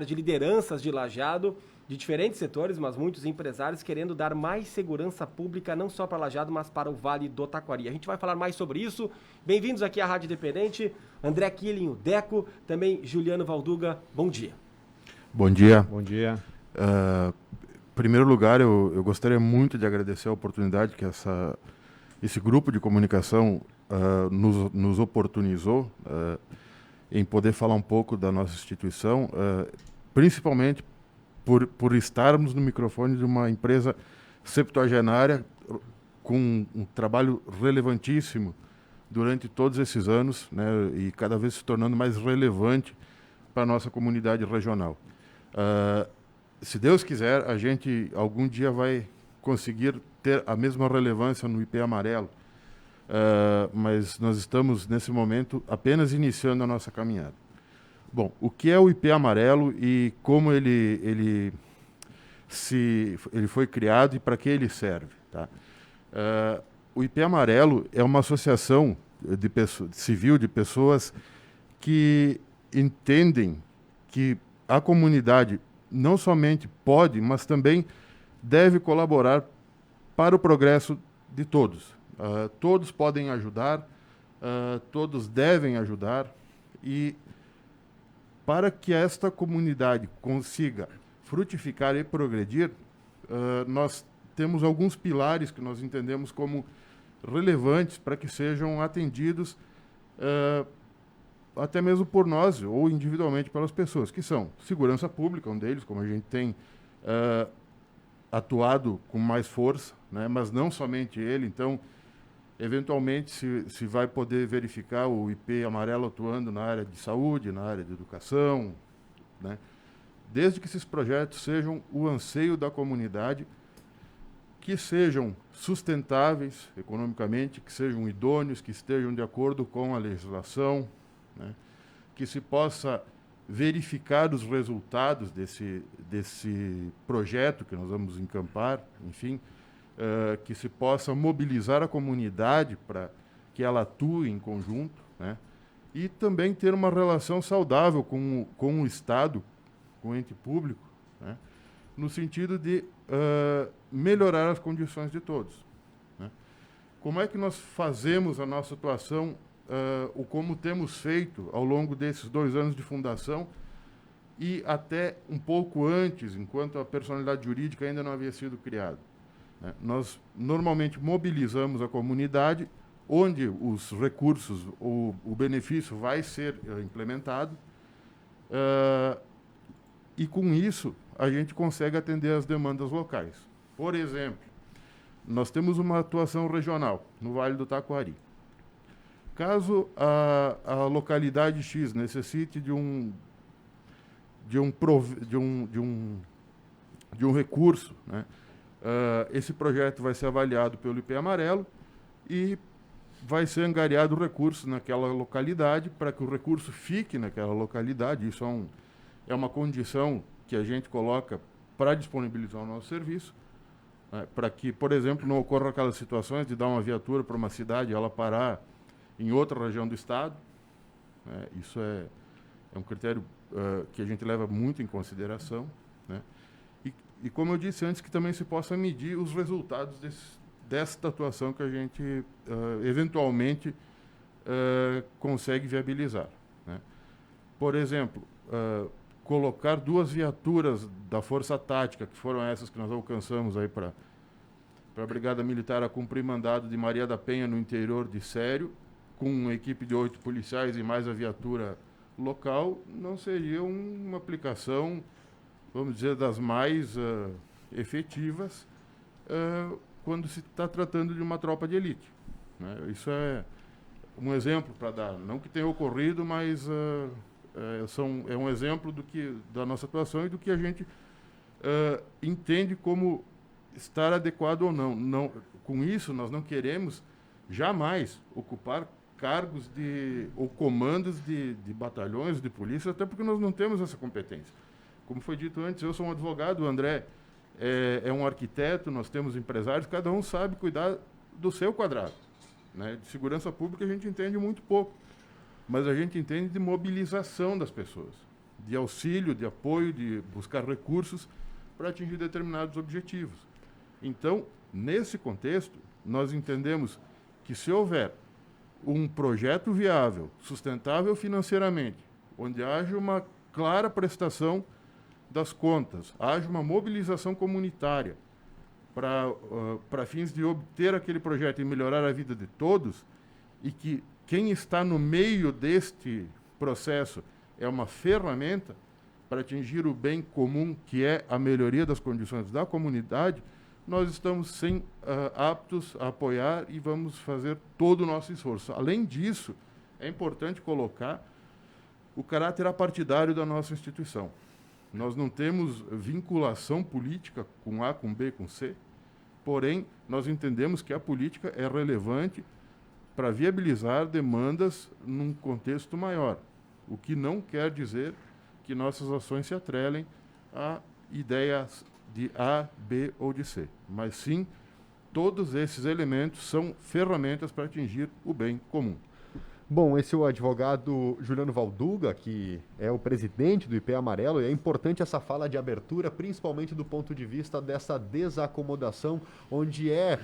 de lideranças de Lajeado, de diferentes setores, mas muitos empresários querendo dar mais segurança pública, não só para Lajeado, mas para o Vale do Taquari. A gente vai falar mais sobre isso. Bem-vindos aqui à Rádio Independente. André Killing, o Deco, também Juliano Valduga. Bom dia. Bom dia. Bom dia. Em primeiro lugar, eu gostaria muito de agradecer a oportunidade que esse grupo de comunicação nos oportunizou em poder falar um pouco da nossa instituição, principalmente por estarmos no microfone de uma empresa septuagenária com um trabalho relevantíssimo durante todos esses anos, né, e cada vez se tornando mais relevante para a nossa comunidade regional. Se Deus quiser, a gente algum dia vai conseguir ter a mesma relevância no IP Amarelo, mas nós estamos, nesse momento, apenas iniciando a nossa caminhada. Bom, o que é o IP Amarelo e como ele foi criado e para que ele serve? Tá? O IP Amarelo é uma associação civil de pessoas que entendem que a comunidade não somente pode, mas também deve colaborar para o progresso de todos. Todos podem ajudar, todos devem ajudar, e para que esta comunidade consiga frutificar e progredir, nós temos alguns pilares que nós entendemos como relevantes para que sejam atendidos até mesmo por nós ou individualmente pelas pessoas, que são segurança pública, um deles, como a gente tem atuado com mais força, né, mas não somente ele. Então, eventualmente, se vai poder verificar o IP Amarelo atuando na área de saúde, na área de educação, né, desde que esses projetos sejam o anseio da comunidade, que sejam sustentáveis economicamente, que sejam idôneos, que estejam de acordo com a legislação, né, que se possa verificar os resultados desse projeto que nós vamos encampar, enfim, que se possa mobilizar a comunidade para que ela atue em conjunto, né, e também ter uma relação saudável com o Estado, com o ente público, né, no sentido de melhorar as condições de todos, né. Como é que nós fazemos a nossa atuação, ou como temos feito ao longo desses 2 anos de fundação e até um pouco antes, enquanto a personalidade jurídica ainda não havia sido criada, né? Nós normalmente mobilizamos a comunidade onde os recursos, o benefício vai ser implementado, e com isso a gente consegue atender as demandas locais. Por exemplo, nós temos uma atuação regional no Vale do Taquari. Caso a localidade X necessite de um recurso, né, esse projeto vai ser avaliado pelo IP Amarelo e vai ser angariado o recurso naquela localidade para que o recurso fique naquela localidade. Isso é uma condição que a gente coloca para disponibilizar o nosso serviço, né, para que, por exemplo, não ocorra aquelas situações de dar uma viatura para uma cidade e ela parar em outra região do Estado, né. Isso é um critério que a gente leva muito em consideração, né. E como eu disse antes, que também se possa medir os resultados desta atuação que a gente eventualmente consegue viabilizar, né. Por exemplo, colocar 2 viaturas da Força Tática, que foram essas que nós alcançamos aí para a Brigada Militar a cumprir mandado de Maria da Penha, no interior de Sério, com uma equipe de 8 policiais e mais a viatura local, não seria uma aplicação, vamos dizer, das mais efetivas quando se está tratando de uma tropa de elite, né? Isso é um exemplo para dar, não que tenha ocorrido, mas é um exemplo da nossa atuação e do que a gente entende como estar adequado ou não. Com isso, nós não queremos jamais ocupar cargos ou comandos de batalhões de polícia, até porque nós não temos essa competência. Como foi dito antes, eu sou um advogado, o André é um arquiteto, nós temos empresários, cada um sabe cuidar do seu quadrado, né? De segurança pública a gente entende muito pouco, mas a gente entende de mobilização das pessoas, de auxílio, de apoio, de buscar recursos para atingir determinados objetivos. Então, nesse contexto, nós entendemos que se houver um projeto viável, sustentável financeiramente, onde haja uma clara prestação das contas, haja uma mobilização comunitária para fins de obter aquele projeto e melhorar a vida de todos, e que quem está no meio deste processo é uma ferramenta para atingir o bem comum, que é a melhoria das condições da comunidade, nós estamos aptos a apoiar e vamos fazer todo o nosso esforço. Além disso, é importante colocar o caráter apartidário da nossa instituição. Nós não temos vinculação política com A, com B, com C, porém, nós entendemos que a política é relevante para viabilizar demandas num contexto maior, o que não quer dizer que nossas ações se atrelem a ideias de A, B ou de C, mas sim, todos esses elementos são ferramentas para atingir o bem comum. Bom, esse é o advogado Juliano Valduga, que é o presidente do IP Amarelo, e é importante essa fala de abertura, principalmente do ponto de vista dessa desacomodação, onde é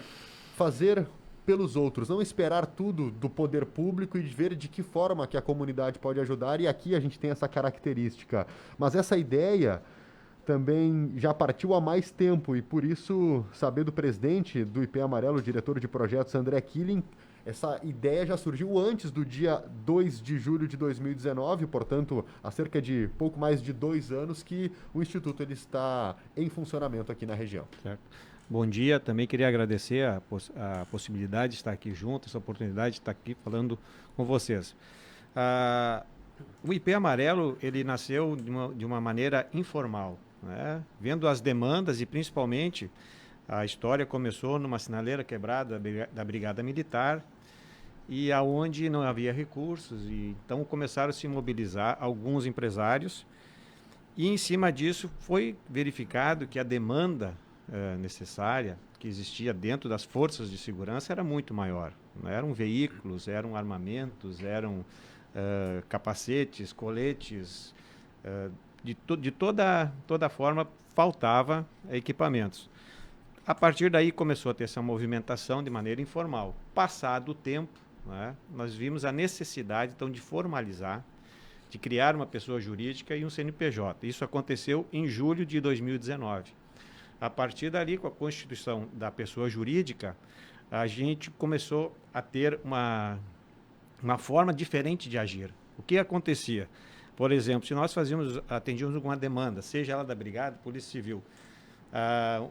fazer pelos outros, não esperar tudo do poder público e ver de que forma que a comunidade pode ajudar, e aqui a gente tem essa característica. Mas essa ideia também já partiu há mais tempo, e por isso saber do presidente do IP Amarelo, o diretor de projetos André Killing, essa ideia já surgiu antes do dia 2 de julho de 2019, portanto, há cerca de pouco mais de 2 anos que o Instituto ele está em funcionamento aqui na região. Certo. Bom dia, também queria agradecer a possibilidade de estar aqui junto, essa oportunidade de estar aqui falando com vocês. O IP Amarelo, ele nasceu de uma maneira informal, né? Vendo as demandas e principalmente a história começou numa sinaleira quebrada da Brigada Militar, e aonde não havia recursos, e então começaram a se mobilizar alguns empresários, e em cima disso foi verificado que a demanda necessária que existia dentro das forças de segurança era muito maior. Eram veículos, eram armamentos, eram capacetes, coletes, de toda forma faltava equipamentos. A partir daí começou a ter essa movimentação de maneira informal. Passado o tempo, né, nós vimos a necessidade então de formalizar, de criar uma pessoa jurídica e um CNPJ. Isso aconteceu em julho de 2019. A partir dali, com a constituição da pessoa jurídica, a gente começou a ter uma forma diferente de agir. O que acontecia? Por exemplo, se nós atendíamos alguma demanda, seja ela da Brigada, Polícia Civil,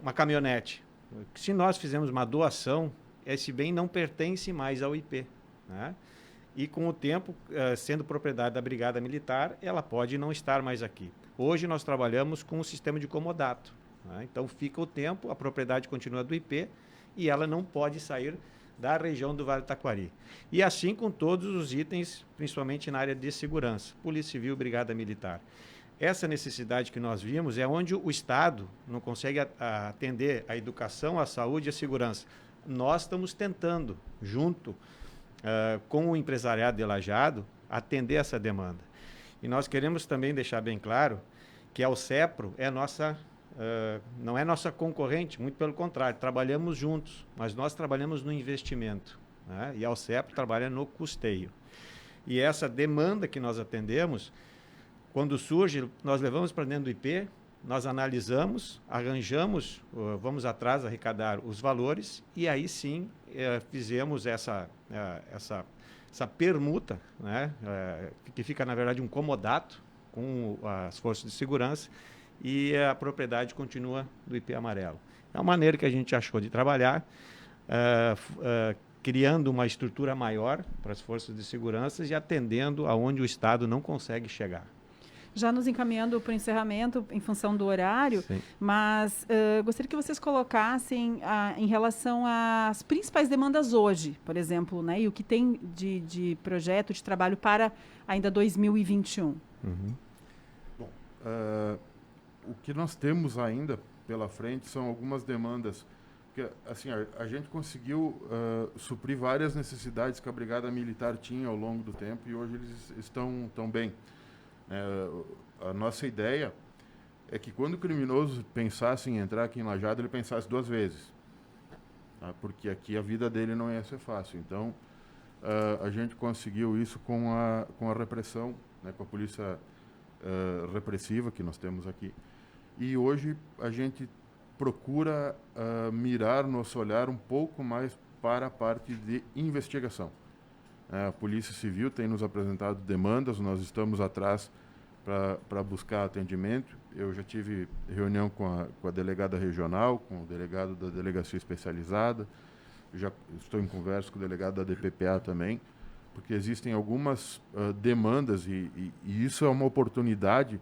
uma caminhonete, se nós fizermos uma doação, esse bem não pertence mais ao IP, né? E com o tempo, sendo propriedade da Brigada Militar, ela pode não estar mais aqui. Hoje nós trabalhamos com um sistema de comodato, né? Então fica o tempo, a propriedade continua do IP e ela não pode sair da região do Vale do Taquari. E assim com todos os itens, principalmente na área de segurança, Polícia Civil, Brigada Militar. Essa necessidade que nós vimos é onde o Estado não consegue atender a educação, a saúde e a segurança. Nós estamos tentando, junto com o empresariado de Lajeado, atender essa demanda. E nós queremos também deixar bem claro que a Alcepro é não é nossa concorrente, muito pelo contrário, trabalhamos juntos, mas nós trabalhamos no investimento, né? E a Alcepro trabalha no custeio. E essa demanda que nós atendemos, quando surge, nós levamos para dentro do IP, nós analisamos, arranjamos, vamos atrás arrecadar os valores e aí sim fizemos essa permuta, né? Que fica, na verdade, um comodato com as forças de segurança e a propriedade continua do IP Amarelo. É uma maneira que a gente achou de trabalhar, criando uma estrutura maior para as forças de segurança e atendendo aonde o Estado não consegue chegar. Já nos encaminhando para o encerramento, em função do horário, sim, mas gostaria que vocês colocassem em relação às principais demandas hoje, por exemplo, né, e o que tem de projeto, de trabalho para ainda 2021. Uhum. Bom, o que nós temos ainda pela frente são algumas demandas, porque assim, a gente conseguiu suprir várias necessidades que a Brigada Militar tinha ao longo do tempo e hoje eles estão bem. a nossa ideia é que quando o criminoso pensasse em entrar aqui em Lajeado, ele pensasse 2 vezes. Tá? Porque aqui a vida dele não ia ser fácil. Então, a gente conseguiu isso com a repressão, né, com a polícia repressiva que nós temos aqui. E hoje a gente procura mirar nosso olhar um pouco mais para a parte de investigação. A Polícia Civil tem nos apresentado demandas, nós estamos atrás para buscar atendimento. Eu já tive reunião com a delegada regional, com o delegado da Delegacia Especializada, já estou em conversa com o delegado da DPPA também, porque existem algumas demandas e isso é uma oportunidade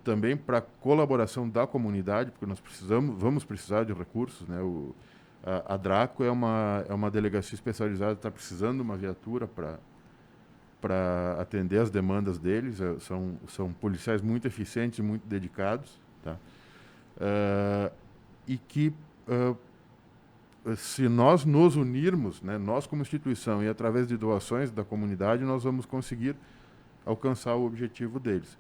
também para a colaboração da comunidade, porque nós vamos precisar de recursos, né? A Draco é uma delegacia especializada, está precisando de uma viatura para atender as demandas deles. São policiais muito eficientes e muito dedicados, tá? E que se nós nos unirmos, né, nós como instituição e através de doações da comunidade, nós vamos conseguir alcançar o objetivo deles.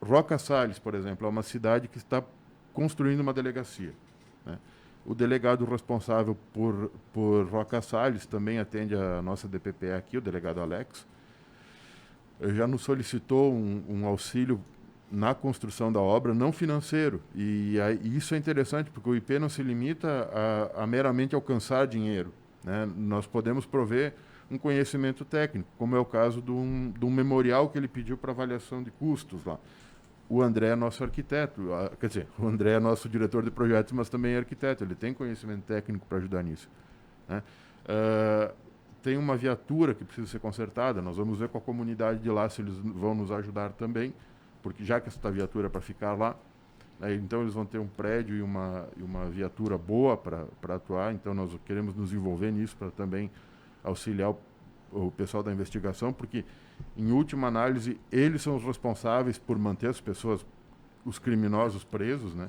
Roca Salles, por exemplo, é uma cidade que está construindo uma delegacia, né? O delegado responsável por Roca Salles também atende a nossa DPPE aqui, o delegado Alex. Já nos solicitou um auxílio na construção da obra, não financeiro. E isso é interessante, porque o IP não se limita a meramente alcançar dinheiro, né? Nós podemos prover um conhecimento técnico, como é o caso de um memorial que ele pediu para avaliação de custos lá. O André é nosso arquiteto, quer dizer, o André é nosso diretor de projetos, mas também é arquiteto, ele tem conhecimento técnico para ajudar nisso, né? Tem uma viatura que precisa ser consertada, nós vamos ver com a comunidade de lá se eles vão nos ajudar também, porque já que essa viatura é para ficar lá, né, então eles vão ter um prédio e uma viatura boa para atuar, então nós queremos nos envolver nisso para também auxiliar o pessoal da investigação, porque, em última análise, eles são os responsáveis por manter as pessoas, os criminosos presos, né?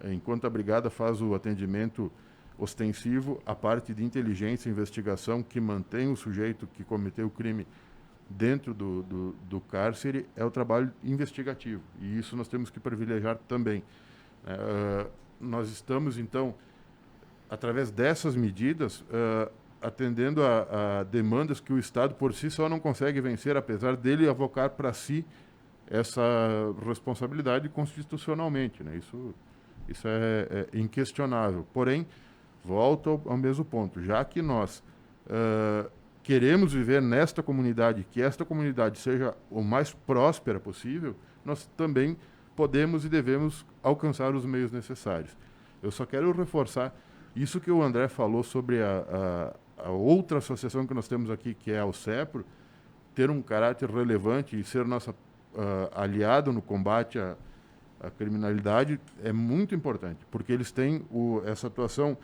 Enquanto a brigada faz o atendimento ostensivo, a parte de inteligência e investigação que mantém o sujeito que cometeu o crime dentro do cárcere é o trabalho investigativo, e isso nós temos que privilegiar também. Nós estamos, então, através dessas medidas, atendendo a demandas que o Estado por si só não consegue vencer, apesar dele avocar para si essa responsabilidade constitucionalmente, né? Isso é inquestionável. Porém, volto ao mesmo ponto. Já que nós queremos viver nesta comunidade, que esta comunidade seja o mais próspera possível, nós também podemos e devemos alcançar os meios necessários. Eu só quero reforçar isso que o André falou sobre a outra associação que nós temos aqui, que é a CEPRO, ter um caráter relevante e ser nossa aliado no combate à criminalidade é muito importante, porque eles têm essa atuação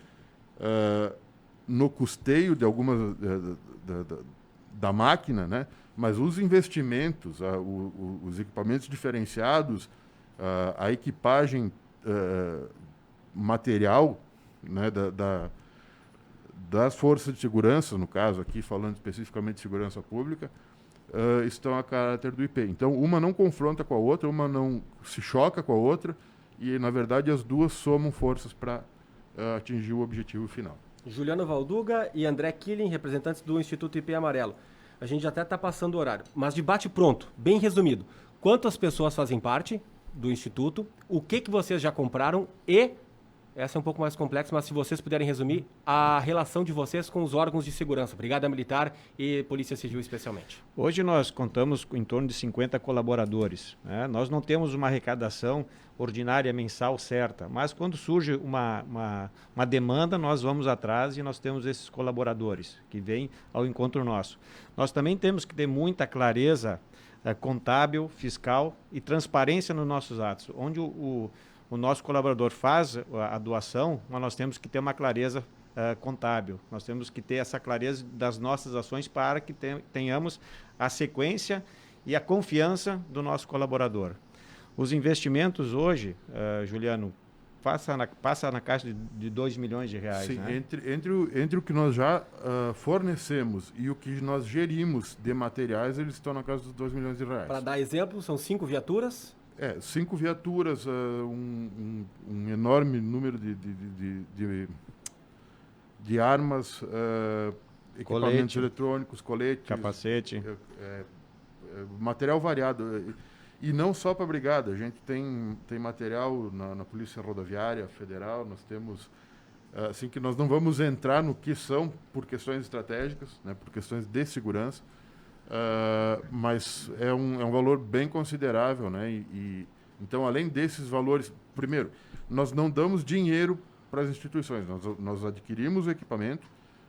no custeio de algumas da máquina, né? Mas os investimentos, os equipamentos diferenciados, a equipagem material, né, das forças de segurança, no caso aqui falando especificamente de segurança pública, estão a caráter do IP. Então, uma não confronta com a outra, uma não se choca com a outra, e, na verdade, as duas somam forças para atingir o objetivo final. Juliano Valduga e André Killing, representantes do Instituto IP Amarelo. A gente até está passando o horário, mas de bate pronto, bem resumido. Quantas pessoas fazem parte do Instituto? O que vocês já compraram? E, essa é um pouco mais complexa, mas se vocês puderem resumir, a relação de vocês com os órgãos de segurança, Brigada Militar e Polícia Civil especialmente. Hoje nós contamos com em torno de 50 colaboradores, né? Nós não temos uma arrecadação ordinária mensal certa, mas quando surge uma demanda, nós vamos atrás e nós temos esses colaboradores que vêm ao encontro nosso. Nós também temos que ter muita clareza contábil, fiscal e transparência nos nossos atos. Onde o nosso colaborador faz a doação, nós temos que ter uma clareza contábil. Nós temos que ter essa clareza das nossas ações para que tenhamos a sequência e a confiança do nosso colaborador. Os investimentos hoje, Juliano, passa na caixa de 2 milhões de reais. Sim, né? entre o que nós já fornecemos e o que nós gerimos de materiais, eles estão na casa dos 2 milhões de reais. Para dar exemplo, são 5 viaturas? 5 viaturas, um enorme número de armas, equipamentos eletrônicos, coletes, capacete, material variado. E não só para a brigada, a gente tem material na Polícia Rodoviária Federal, nós temos, assim que nós não vamos entrar no que são por questões estratégicas, né, por questões de segurança, mas é um valor bem considerável, né, então, além desses valores, primeiro, nós não damos dinheiro para as instituições, nós adquirimos o equipamento,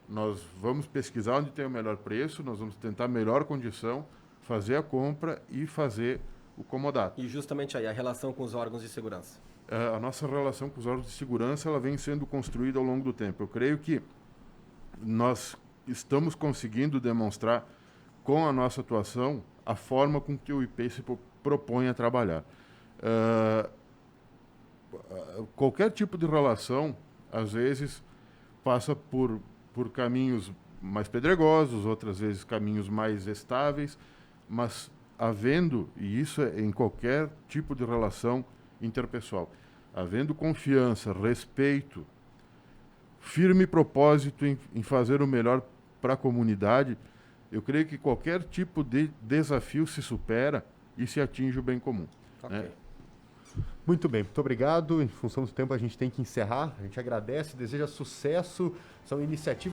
nós vamos pesquisar onde tem o melhor preço, nós vamos tentar a melhor condição, fazer a compra e fazer o comodato. E justamente aí, a relação com os órgãos de segurança? A nossa relação com os órgãos de segurança ela vem sendo construída ao longo do tempo. Eu creio que nós estamos conseguindo demonstrar com a nossa atuação a forma com que o IP se propõe a trabalhar. Qualquer tipo de relação, às vezes, passa por caminhos mais pedregosos, outras vezes caminhos mais estáveis, mas havendo, e isso é em qualquer tipo de relação interpessoal, havendo confiança, respeito, firme propósito em fazer o melhor para a comunidade, eu creio que qualquer tipo de desafio se supera e se atinge o bem comum. Ok. Né? Muito bem, muito obrigado. Em função do tempo, a gente tem que encerrar. A gente agradece, deseja sucesso. São iniciativas